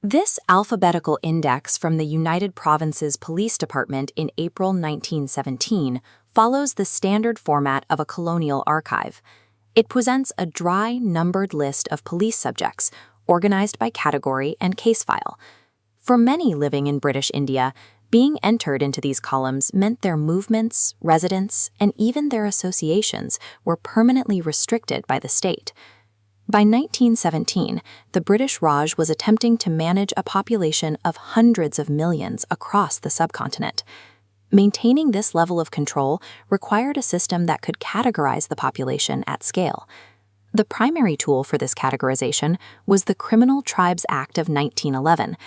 This alphabetical index from the United Provinces Police Department in April 1917 follows the standard format of a colonial archive. It presents a dry, numbered list of police subjects, organized by category and case file. For many living in British India, being entered into these columns meant their movements, residence, and even their associations were permanently restricted by the state. By 1917, the British Raj was attempting to manage a population of hundreds of millions across the subcontinent. Maintaining this level of control required a system that could categorize the population at scale. The primary tool for this categorization was the Criminal Tribes Act of 1911,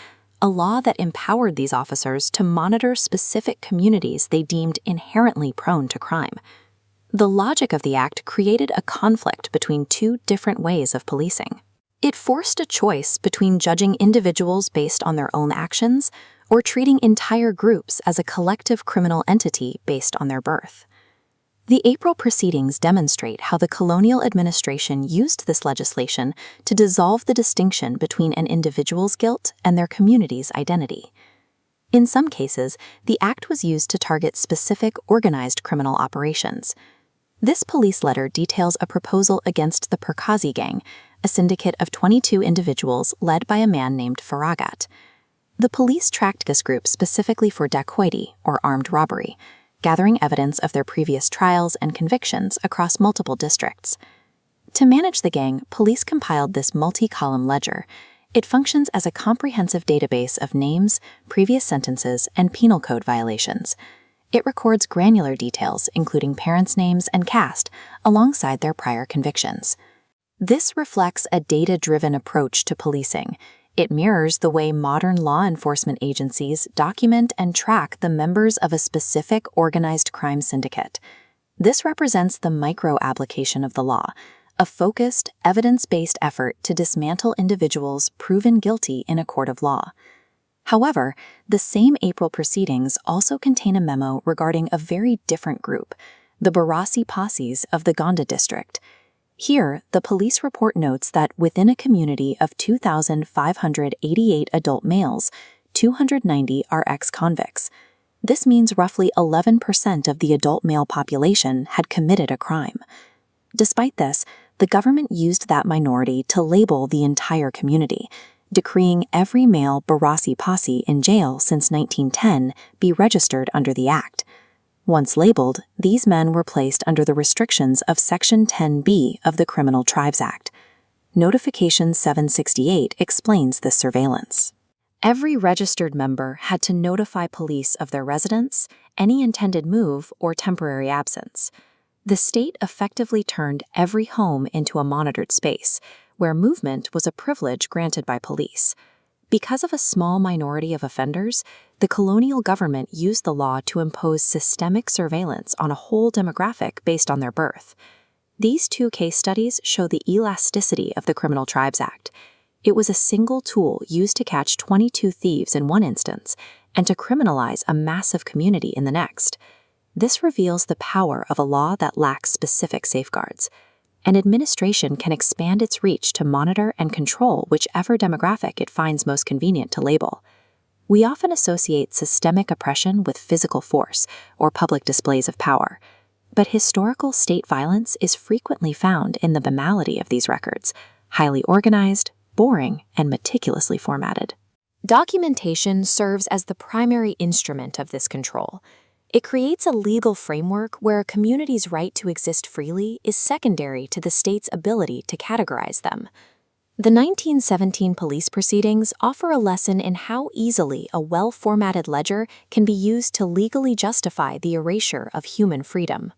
a law that empowered these officers to monitor specific communities they deemed inherently prone to crime. The logic of the act created a conflict between two different ways of policing. It forced a choice between judging individuals based on their own actions or treating entire groups as a collective criminal entity based on their birth. The April proceedings demonstrate how the colonial administration used this legislation to dissolve the distinction between an individual's guilt and their community's identity. In some cases, the act was used to target specific organized criminal operations. This police letter details a proposal against the Perkazi gang, a syndicate of 22 individuals led by a man named Farragut. The police tracked this group specifically for dacoity, or armed robbery, gathering evidence of their previous trials and convictions across multiple districts. To manage the gang, police compiled this multi-column ledger. It functions as a comprehensive database of names, previous sentences, and penal code violations. It records granular details, including parents' names and caste, alongside their prior convictions. This reflects a data-driven approach to policing. It mirrors the way modern law enforcement agencies document and track the members of a specific organized crime syndicate. This represents the micro-application of the law, a focused, evidence-based effort to dismantle individuals proven guilty in a court of law. However, the same April proceedings also contain a memo regarding a very different group, the Barasi posses of the Gonda district. Here, the police report notes that within a community of 2,588 adult males, 290 are ex-convicts. This means roughly 11% of the adult male population had committed a crime. Despite this, the government used that minority to label the entire community, decreeing every male Barasi posse in jail since 1910 be registered under the Act. Once labeled, these men were placed under the restrictions of Section 10B of the Criminal Tribes Act. Notification 768 explains this surveillance. Every registered member had to notify police of their residence, any intended move, or temporary absence. The state effectively turned every home into a monitored space, where movement was a privilege granted by police. Because of a small minority of offenders, the colonial government used the law to impose systemic surveillance on a whole demographic based on their birth. These two case studies show the elasticity of the Criminal Tribes Act. It was a single tool used to catch 22 thieves in one instance and to criminalize a massive community in the next. This reveals the power of a law that lacks specific safeguards. An administration can expand its reach to monitor and control whichever demographic it finds most convenient to label. We often associate systemic oppression with physical force or public displays of power, but historical state violence is frequently found in the banality of these records, highly organized, boring, and meticulously formatted. Documentation serves as the primary instrument of this control. It creates a legal framework where a community's right to exist freely is secondary to the state's ability to categorize them. The 1917 police proceedings offer a lesson in how easily a well-formatted ledger can be used to legally justify the erasure of human freedom.